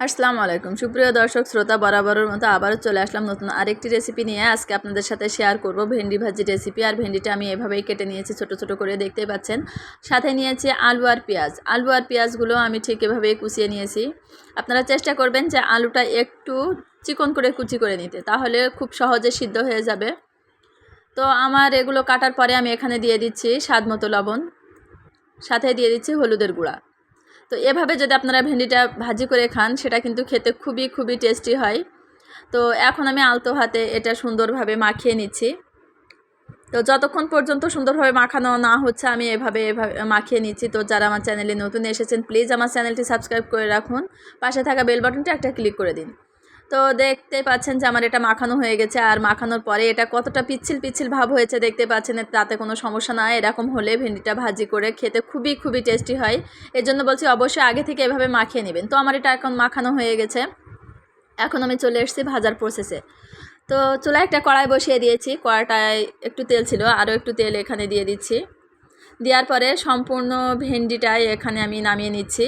আসসালামু আলাইকুম সুপ্রিয় দর্শক শ্রোতা, বরাবরের মতো আবারও চলে আসলাম নতুন আরেকটি রেসিপি নিয়ে। আজকে আপনাদের সাথে শেয়ার করব ভেন্ডি ভাজি রেসিপি। আর ভেন্ডিটা আমি এভাবেই কেটে নিয়েছি, ছোট ছোট করে, দেখতেই পাচ্ছেন। সাথে নিয়েছি আলু আর পেঁয়াজ। আলু আর পেঁয়াজগুলো আমি ঠিক এভাবেই কুচিয়ে নিয়েছি। আপনারা চেষ্টা করবেন যে আলুটা একটু চিকন করে কুচি করে নিতে, তাহলে খুব সহজে সিদ্ধ হয়ে যাবে। তো আমার এগুলো কাটার পরে আমি এখানে দিয়ে দিচ্ছি স্বাদ মতো লবণ, সাথে দিয়ে দিচ্ছি হলুদের গুঁড়া। তো এভাবে যদি আপনারা ভেন্ডিটা ভাজি করে খান, সেটা কিন্তু খেতে খুবই খুবই টেস্টি হয়। তো এখন আমি আলতো হাতে এটা সুন্দরভাবে মাখিয়ে নিচ্ছি। তো যতক্ষণ পর্যন্ত সুন্দরভাবে মাখানো না হচ্ছে আমি এভাবে মাখিয়ে নিচ্ছি। তো যারা আমার চ্যানেলে নতুন এসেছেন, প্লিজ আমার চ্যানেলটি সাবস্ক্রাইব করে রাখুন, পাশে থাকা বেল বাটনটা একটা ক্লিক করে দিন। তো দেখতে পাচ্ছেন যে আমার এটা মাখানো হয়ে গেছে। আর মাখানোর পরে এটা কতটা পিচ্ছিল পিচ্ছিল ভাব হয়েছে দেখতে পাচ্ছেন। তাতে কোনো সমস্যা না, এরকম হলে ভেন্ডিটা ভাজি করে খেতে খুবই খুবই টেস্টি হয়। এর জন্য বলছি অবশ্যই আগে থেকে এভাবে মাখিয়ে নেবেন। তো আমার এটা এখন মাখানো হয়ে গেছে। এখন আমি চলে এসেছি ভাজার প্রসেসে। তো চুলায় একটা কড়াই বসিয়ে দিয়েছি। কড়াইটায় একটু তেল ছিল, আরও একটু তেল এখানে দিয়ে দিচ্ছি। দেওয়ার পরে সম্পূর্ণ ভেন্ডিটাই এখানে আমি নামিয়ে নিচ্ছি।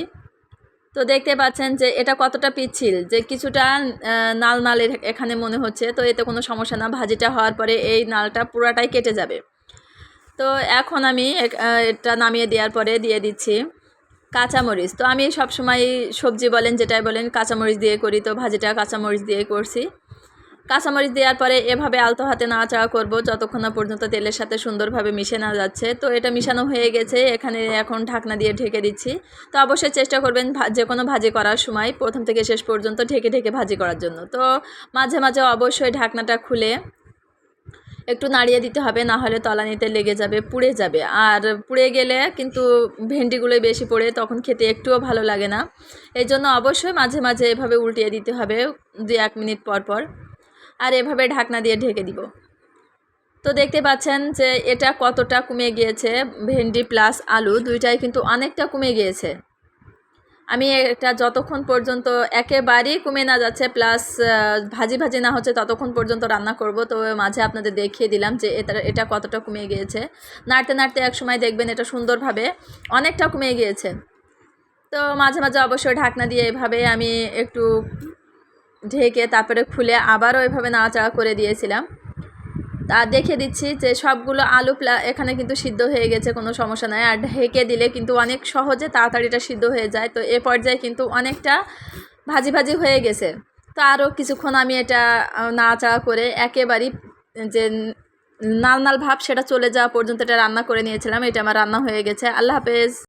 তো দেখতে পাচ্ছেন যে এটা কতটা পিচ্ছিল, যে কিছুটা নাল নাল এখানে মনে হচ্ছে। তো এতে কোনো সমস্যা না, ভাজিটা হওয়ার পরে এই নালটা পুরাটাই কেটে যাবে। তো এখন আমি এটা নামিয়ে দেওয়ার পরে দিয়ে দিচ্ছি কাঁচামরিচ। তো আমি সবসময় সবজি বলেন যেটাই বলেন কাঁচামরিচ দিয়ে করি, তো ভাজিটা কাঁচামরিচ দিয়ে করছি। কাঁচামরিচ দেওয়ার পরে এভাবে আলতো হাতে নাড়াচাড়া করব যতক্ষণ না পর্যন্ত তেলের সাথে সুন্দরভাবে মিশে না যাচ্ছে। তো এটা মিশানো হয়ে গেছে, এখানে এখন ঢাকনা দিয়ে ঢেকে দিচ্ছি। তো অবশ্যই চেষ্টা করবেন যে কোনো ভাজি করার সময় প্রথম থেকে শেষ পর্যন্ত ঢেকে ঢেকে ভাজি করার জন্য। তো মাঝে মাঝে অবশ্যই ঢাকনাটা খুলে একটু নাড়িয়ে দিতে হবে, না হলে তলানিতে লেগে যাবে, পুড়ে যাবে। আর পুড়ে গেলে কিন্তু ভেন্ডিগুলোই বেশি পড়ে, তখন খেতে একটুও ভালো লাগে না। এই জন্য অবশ্যই মাঝে মাঝে এভাবে উল্টিয়ে দিতে হবে 2-1 মিনিট পর পর। আর এভাবে ঢাকনা দিয়ে ঢেকে দিব। তো দেখতে পাচ্ছেন যে এটা কতটা কমে গিয়েছে, ভেন্ডি প্লাস আলু দুইটাই কিন্তু অনেকটা কমে গিয়েছে। আমি এটা যতক্ষণ পর্যন্ত একেবারেই কমে না যাচ্ছে প্লাস ভাজি ভাজি না হচ্ছে ততক্ষণ পর্যন্ত রান্না করব। তো মাঝে আপনাদের দেখিয়ে দিলাম যে এটা কতটা কমে গিয়েছে। নাড়তে নাড়তে এক সময় দেখবেন এটা সুন্দরভাবে অনেকটা কমে গিয়েছে। তো মাঝে মাঝে অবশ্যই ঢাকনা দিয়ে এভাবে আমি একটু ঢেকে তারপরে খুলে আবারও এভাবে নাড়াচাড়া করে দিয়েছিলাম। তা দেখে দিচ্ছি যে সবগুলো আলু এখানে কিন্তু সিদ্ধ হয়ে গেছে, কোনো সমস্যা নাই। আর ঢেকে দিলে কিন্তু অনেক সহজে তাড়াতাড়িটা সিদ্ধ হয়ে যায়। তো এ পর্যায়ে কিন্তু অনেকটা ভাজি ভাজি হয়ে গেছে। তো আরও কিছুক্ষণ আমি এটা নাড়াচাড়া করে একেবারেই যে নাল নাল ভাব সেটা চলে যাওয়া পর্যন্ত এটা রান্না করে নিয়েছিলাম। এটা আমার রান্না হয়ে গেছে। আল্লাহ হাফেজ।